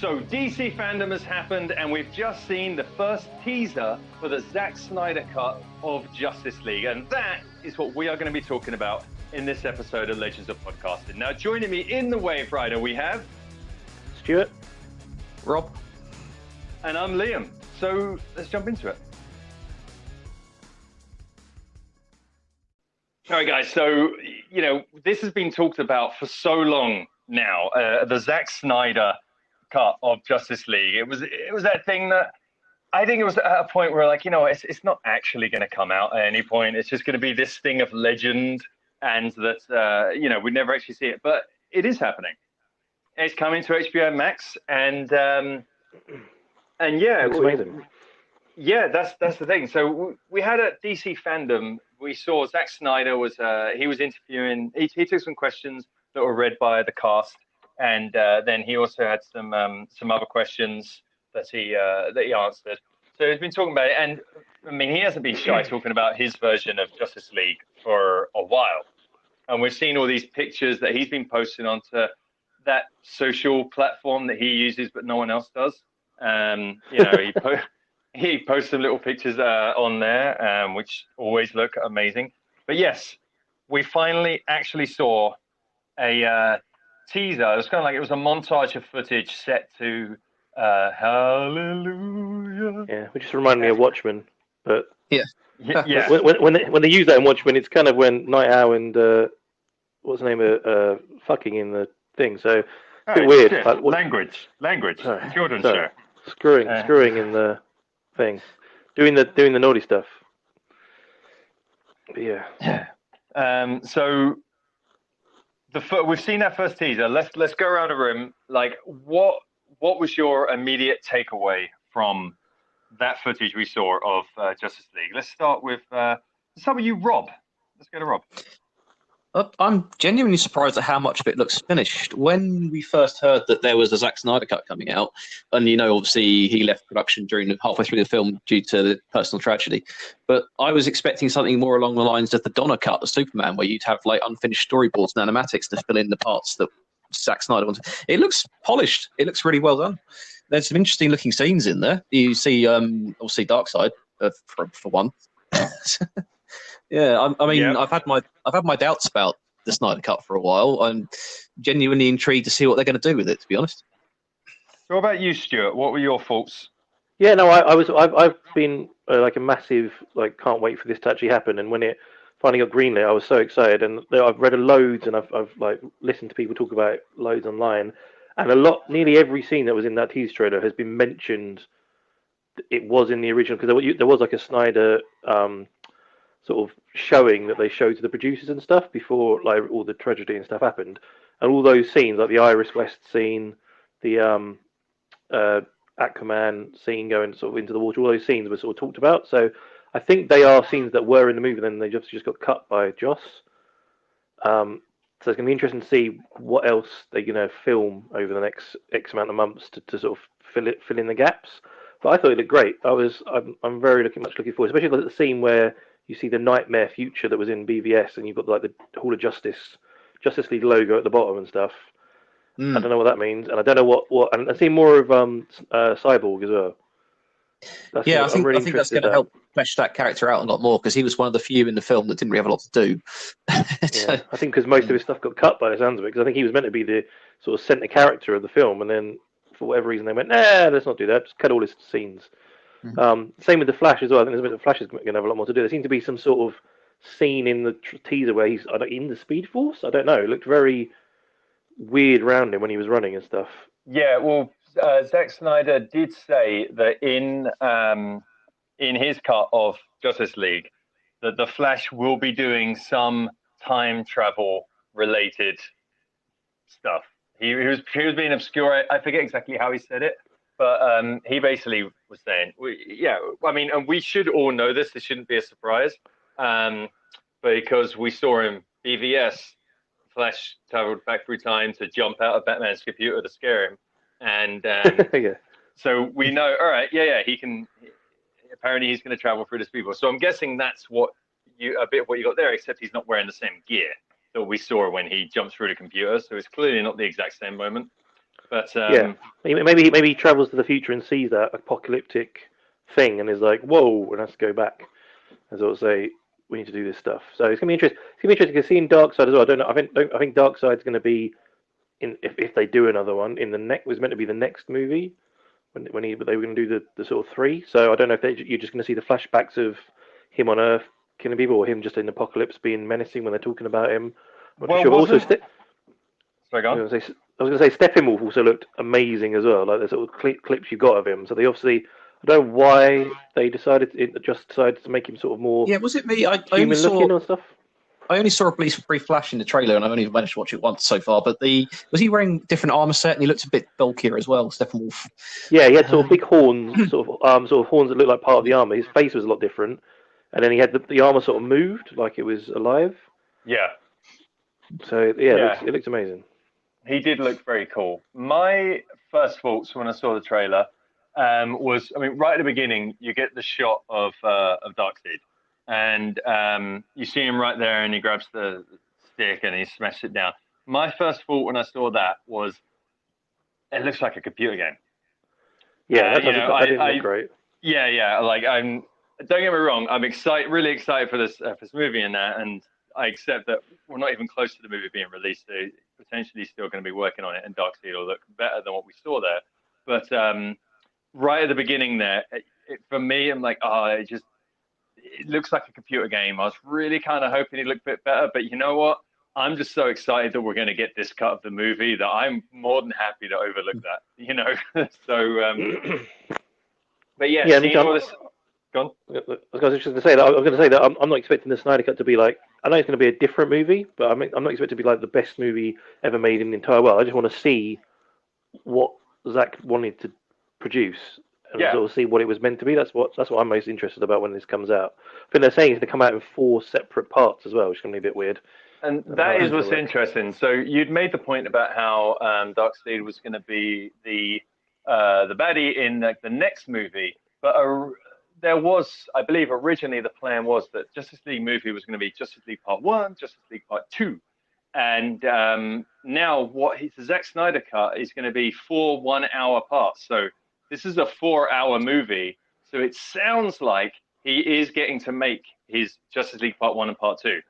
So DC FanDome has happened, and we've just seen the first teaser for the Zack Snyder Cut of Justice League, and that is what we are going to be talking about in this episode of Legends of Podcasting. Now, joining me in the Wave Rider, we have Stuart, Rob, and I'm Liam. So let's jump into it. All right, guys. So, this has been talked about for so long now, the Zack Snyder cut of Justice League. It was that thing that I think it was at a point where, it's not actually going to come out at any point. It's just going to be this thing of legend, and that we never actually see it, but it is happening. It's coming to HBO Max, and yeah, it's amazing. Yeah, that's the thing. So we had at DC FanDome, we saw Zack Snyder was interviewing. He took some questions that were read by the cast. And then he also had some other questions that he answered. So he's been talking about it, and I mean, he hasn't been shy talking about his version of Justice League for a while. And we've seen all these pictures that he's been posting onto that social platform that he uses, but no one else does. He posts some little pictures on there, which always look amazing. But yes, we finally actually saw a teaser. It was kind of like it was a montage of footage set to Hallelujah. Yeah, which just reminded me of Watchmen, but yeah. When they use that in Watchmen, it's kind of when Night Owl and what's the name of fucking in the thing. So it's a bit weird. Like, language. Children's show. Screwing in the thing, doing the naughty stuff. But yeah. So. We've seen that first teaser. Let's go around the room. Like, what was your immediate takeaway from that footage we saw of Justice League? Let's start with you, Rob. Let's go to Rob. I'm genuinely surprised at how much of it looks finished. When we first heard that there was a Zack Snyder cut coming out, and obviously he left production halfway through the film due to the personal tragedy, but I was expecting something more along the lines of the Donner cut of Superman, where you'd have unfinished storyboards and animatics to fill in the parts that Zack Snyder wanted. It looks polished. It looks really well done. There's some interesting looking scenes in there. You see, obviously Darkseid for one. Yeah, I mean, I've had my doubts about the Snyder Cut for a while. I'm genuinely intrigued to see what they're going to do with it, to be honest. So, what about you, Stuart? What were your thoughts? Yeah, no, I've been a massive can't wait for this to actually happen. And when it finally got greenlit, I was so excited. And I've read loads, and I've listened to people talk about it loads online. And nearly every scene that was in that teaser trailer has been mentioned. It was in the original, because there was a Snyder sort of showing that they showed to the producers and stuff before all the tragedy and stuff happened, and all those scenes, like the Iris West scene, the Aquaman scene going sort of into the water, all those scenes were sort of talked about. So I think they are scenes that were in the movie, and then they just got cut by Joss. So it's going to be interesting to see what else they're going to film over the next X amount of months to sort of fill in the gaps. But I thought it looked great. I'm very much looking forward, especially the scene where you see the nightmare future that was in BVS, and you've got the Hall of Justice League logo at the bottom and stuff. I don't know what that means, and I don't know what. And I see more of Cyborg as well. I think that's going to help flesh that character out a lot more, because he was one of the few in the film that didn't really have a lot to do. Yeah, I think because most of his stuff got cut by the sounds of it, because I think he was meant to be the sort of centre character of the film, and then for whatever reason they went, nah, let's not do that. Just cut all his scenes. Same with the Flash as well. I think the Flash is going to have a lot more to do. There seemed to be some sort of scene in the teaser where he's in the Speed Force. I don't know. It looked very weird around him when he was running and stuff. Yeah, well, Zack Snyder did say that in his cut of Justice League that the Flash will be doing some time travel related stuff. He was being obscure. I forget exactly how he said it. But he basically was saying, and we should all know this. This shouldn't be a surprise, because we saw him BVS. Flash traveled back through time to jump out of Batman's computer to scare him, and so we know. All right, he can. Apparently, he's going to travel through the Speed Force. So I'm guessing that's a bit of what you got there, except he's not wearing the same gear that we saw when he jumped through the computer. So it's clearly not the exact same moment. But maybe he travels to the future and sees that apocalyptic thing and is like, whoa, and has to go back and sort of say, we need to do this stuff. So it's gonna be interesting. It's gonna be interesting to see in Darkseid as well. I don't know. I think Darkseid's gonna be in if they do another one in the next was meant to be the next movie but they were going to do the sort of 3. So I don't know if you're just going to see the flashbacks of him on Earth killing people or him just in Apocalypse being menacing when they're talking about him. Well, sure. Also, sorry, go on. I was going to say Steppenwolf also looked amazing as well. Like the sort of clips you got of him. So they obviously. I don't know why they decided to make him sort of more. Yeah, was it me? I human looking or stuff. I only saw a brief flash in the trailer, and I've only managed to watch it once so far. But was he wearing different armor set, and he looked a bit bulkier as well, Steppenwolf? Yeah, he had sort of big horns, sort of horns that looked like part of the armor. His face was a lot different, and then he had the armor sort of moved like it was alive. Yeah. So yeah. It looks amazing. He did look very cool. My first thoughts when I saw the trailer was, right at the beginning, you get the shot of Darkseid. And you see him right there, and he grabs the stick and he smashes it down. My first thought when I saw that was, it looks like a computer game. Yeah, that didn't look great. Yeah. Like don't get me wrong, I'm really excited for this movie and that, and I accept that we're not even close to the movie being released. They're potentially still going to be working on it, and Darkseid will look better than what we saw there. But right at the beginning there, for me, I'm like, it looks like a computer game. I was really kind of hoping it looked a bit better, but you know what? I'm just so excited that we're going to get this cut of the movie that I'm more than happy to overlook that, So, but yeah, all this... Go on. I was just going to say that I'm not expecting the Snyder Cut to be like, I know it's going to be a different movie, but I'm not expecting to be like the best movie ever made in the entire world. I just want to see what Zack wanted to produce. And sort of see what it was meant to be. That's what I'm most interested about when this comes out. I think they're saying it's going to come out in 4 separate parts as well, which is going to be a bit weird. And that is what's interesting. So you'd made the point about how Darkseid was going to be the baddie in the next movie, but there was, I believe, originally the plan was that Justice League movie was going to be Justice League Part 1, Justice League Part 2, and now the Zack Snyder cut is going to be 4 1-hour parts. So this is a 4-hour movie, so it sounds like he is getting to make his Justice League Part 1 and Part 2.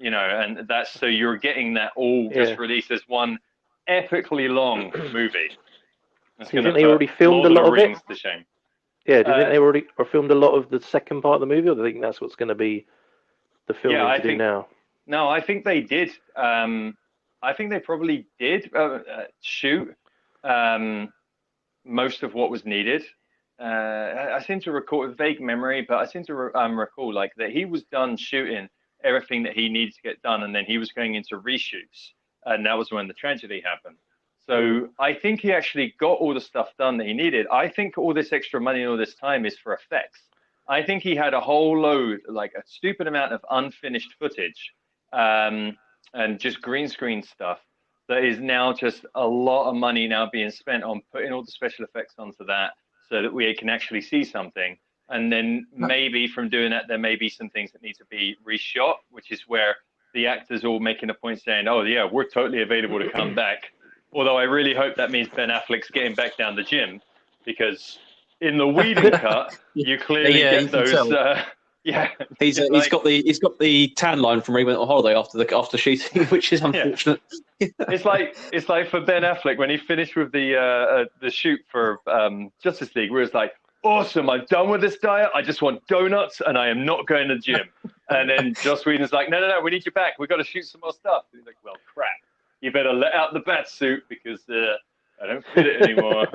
And that's so you're getting that all just released as one epically long movie. Do you think they already filmed a lot of it? To shame. Yeah, do you think they already filmed a lot of the second part of the movie, or do you think that's what's going to be the film they do now? No, I think they did. I think they probably did shoot most of what was needed. I seem to recall a vague memory, but I seem to recall like that he was done shooting everything that he needed to get done, and then he was going into reshoots, and that was when the tragedy happened. So I think he actually got all the stuff done that he needed. I think all this extra money and all this time is for effects. I think he had a whole load, like a stupid amount of unfinished footage, and just green screen stuff that is now just a lot of money now being spent on putting all the special effects onto that so that we can actually see something. And then maybe from doing that, there may be some things that need to be reshot, which is where the actors all making a point saying, oh, yeah, we're totally available to come back. Although I really hope that means Ben Affleck's getting back down the gym, because in the Whedon cut, you clearly get those. He's got the tan line from when he went on holiday after shooting, which is unfortunate. Yeah. It's like for Ben Affleck when he finished with the shoot for Justice League, where it's like, awesome, I'm done with this diet. I just want donuts, and I am not going to the gym. And then Joss Whedon's like, no, we need you back. We've got to shoot some more stuff. And he's like, well, crap. You better let out the bat suit because I don't fit it anymore.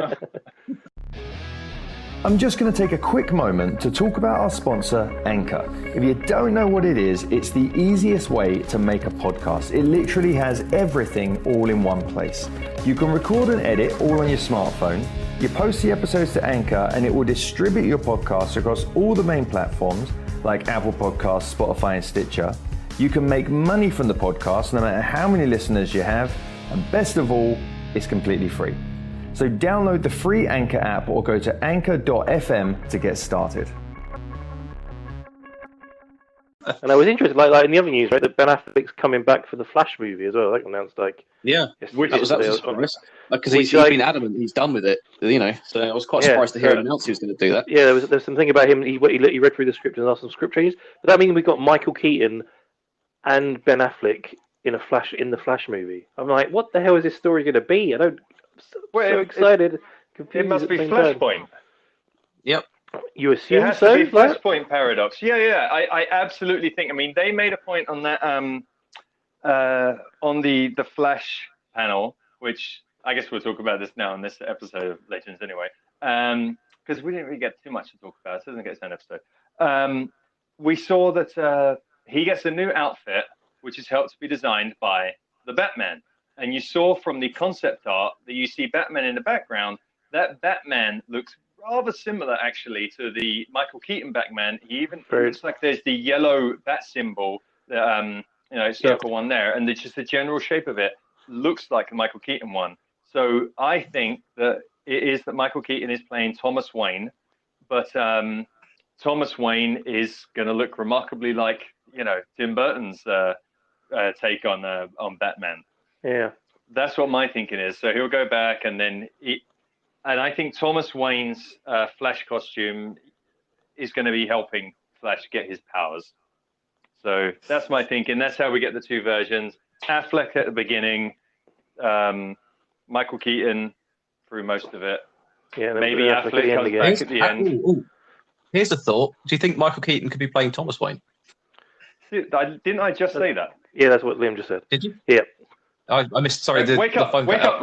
I'm just going to take a quick moment to talk about our sponsor, Anchor. If you don't know what it is, it's the easiest way to make a podcast. It literally has everything all in one place. You can record and edit all on your smartphone. You post the episodes to Anchor and it will distribute your podcast across all the main platforms like Apple Podcasts, Spotify, and Stitcher. You can make money from the podcast no matter how many listeners you have. And best of all, it's completely free. So download the free Anchor app or go to anchor.fm to get started. And I was interested, like in the other news, right, that Ben Affleck's coming back for the Flash movie as well. Like announced, like which was a surprise because he's like, been adamant he's done with it, So I was quite surprised to hear him announce he was going to do that. Yeah, there's something about him. He read through the script and asked some script changes. But that means we've got Michael Keaton and Ben Affleck in the Flash movie. I'm like, what the hell is this story going to be? I'm so excited. It must be Flashpoint. Yep. You assume it has so? To be Flashpoint paradox. Yeah. I absolutely think. I mean, they made a point on that on the Flash panel, which I guess we'll talk about this now in this episode of Legends anyway, because we didn't really get too much to talk about. So it doesn't get its own episode. We saw that he gets a new outfit, which is helped to be designed by the Batman. And you saw from the concept art that you see Batman in the background. That Batman looks rather similar, actually, to the Michael Keaton Batman. He even looks like there's the yellow bat symbol, circle one there, and it's just the general shape of it looks like the Michael Keaton one. So I think that it is that Michael Keaton is playing Thomas Wayne, but Thomas Wayne is going to look remarkably like Tim Burton's take on Batman. Yeah, that's what my thinking is. So he'll go back, and then and I think Thomas Wayne's Flash costume is going to be helping Flash get his powers. So that's my thinking. That's how we get the two versions. Affleck at the beginning, Michael Keaton through most of it. Yeah, maybe Affleck comes back at the end. Ooh. Here's a thought. Do you think Michael Keaton could be playing Thomas Wayne? Didn't I just say that? Yeah, that's what Liam just said. Did you? Yeah. I missed. Sorry, wake up, Rob. Wake up.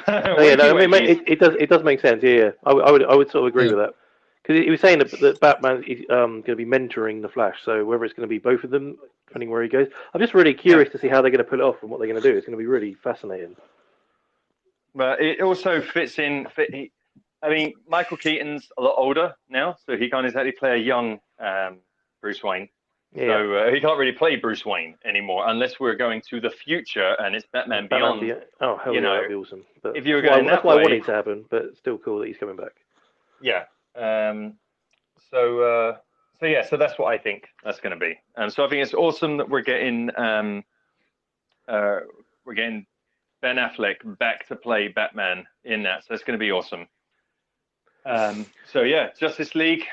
It does make sense. Yeah. I would sort of agree with that, because he was saying that Batman is going to be mentoring the Flash. So whether it's going to be both of them, depending where he goes, I'm just really curious to see how they're going to pull it off and what they're going to do. It's going to be really fascinating. But it also fits in. I mean, Michael Keaton's a lot older now, so he can't exactly play a young Bruce Wayne. Yeah. So he can't really play Bruce Wayne anymore unless we're going to the future and it's Batman Beyond. Oh, hell yeah, that'd be awesome. But if you were going that's why I wanted to happen, but it's still cool that he's coming back. Yeah. So that's what I think that's going to be. So I think it's awesome that we're getting Ben Affleck back to play Batman in that. So it's going to be awesome. Justice League.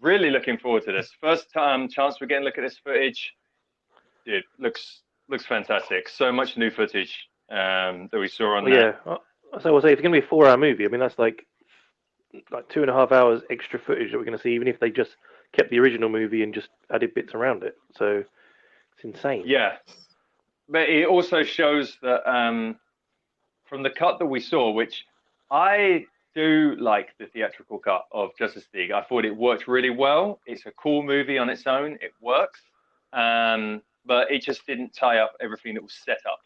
Really looking forward to this. First time chance we're getting a look at this footage. Dude, looks fantastic. So much new footage that we saw on that. Yeah. So I'll say if it's going to be a 4-hour movie, I mean, that's like 2.5 hours extra footage that we're going to see, even if they just kept the original movie and just added bits around it. So it's insane. Yeah. But it also shows that from the cut that we saw, which I do like the theatrical cut of Justice League. I thought it worked really well. It's a cool movie on its own. It works. But it just didn't tie up everything that was set up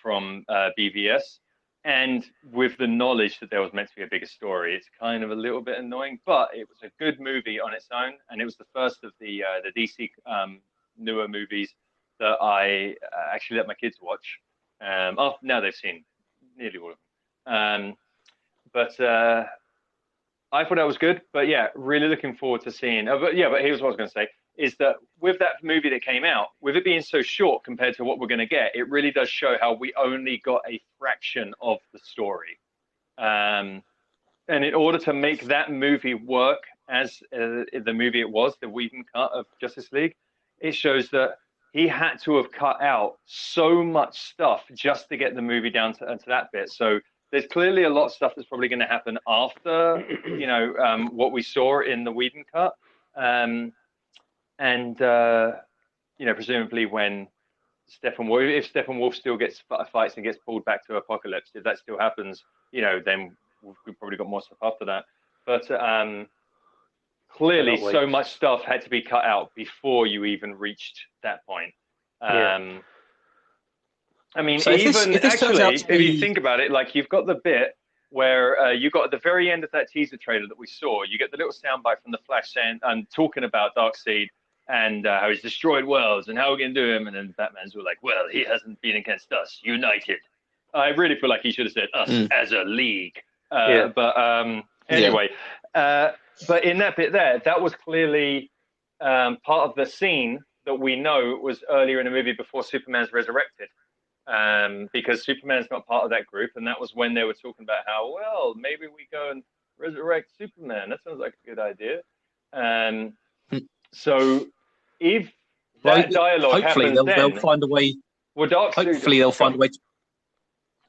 from BVS. And with the knowledge that there was meant to be a bigger story, it's kind of a little bit annoying, but it was a good movie on its own. And it was the first of the DC newer movies that I actually let my kids watch. Now they've seen nearly all of them. But I thought that was good. But yeah, really looking forward to seeing. But here's what I was going to say, is that with that movie that came out, with it being so short compared to what we're going to get, it really does show how we only got a fraction of the story. And in order to make that movie work as the movie it was, the Whedon cut of Justice League, it shows that he had to have cut out so much stuff just to get the movie down to that bit. So there's clearly a lot of stuff that's probably going to happen after, what we saw in the Whedon cut. Presumably when if Steppenwolf still gets fights and gets pulled back to Apocalypse, if that still happens, then we've probably got more stuff after that. But clearly so much stuff had to be cut out before you even reached that point. I mean, so if you think about it, like you've got the bit where you got at the very end of that teaser trailer that we saw, you get the little soundbite from the Flash saying and talking about Darkseid and how he's destroyed worlds and how we're going to do him. And then Batman's all like, well, he hasn't been against us, united. I really feel like he should have said us as a league. But in that bit there, that was clearly part of the scene that we know was earlier in the movie before Superman's resurrected. Because Superman's not part of that group, and that was when they were talking about how, well, maybe we go and resurrect Superman. That sounds like a good idea. So if that dialogue hopefully happens, they'll find a way. Well, hopefully they'll find a way.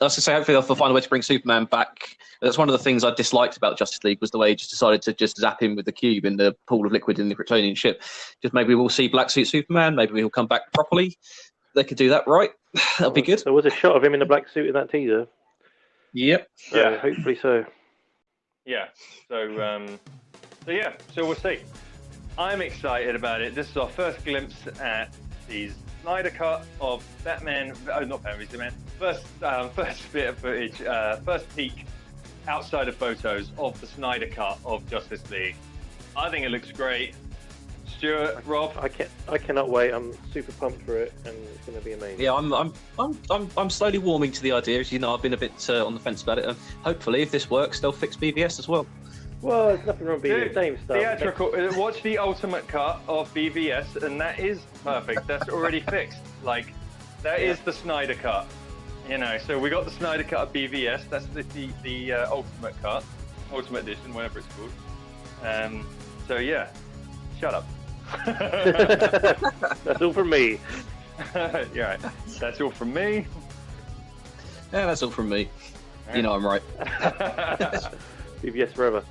I was going to say, hopefully they'll find a way to bring Superman back. That's one of the things I disliked about Justice League, was the way he just decided to just zap him with the cube in the pool of liquid in the Kryptonian ship. Just maybe we'll see Black Suit Superman. Maybe he'll come back properly. They could do that right. That'll be good. There was a shot of him in the black suit in that teaser. Yep. So hopefully so. Yeah. So we'll see. I'm excited about it. This is our first glimpse at the Snyder Cut of Batman. Not Batman, Superman. First bit of footage. First peek outside of photos of the Snyder Cut of Justice League. I think it looks great. Stuart, Rob, I cannot wait. I'm super pumped for it, and it's going to be amazing. Yeah, I'm slowly warming to the idea. As you know, I've been a bit on the fence about it, and hopefully, if this works, they'll fix BVS as well. Well, there's nothing wrong with being the same stuff. Theatrical. Watch the ultimate cut of BVS, and that is perfect. That's already fixed. Like, that is the Snyder Cut. You know, so we got the Snyder Cut of BVS. That's the ultimate cut, ultimate edition, whatever it's called. So yeah, shut up. That's all from me. Yeah, right. That's all from me. Yeah, that's all from me. You know I'm right. BVS forever.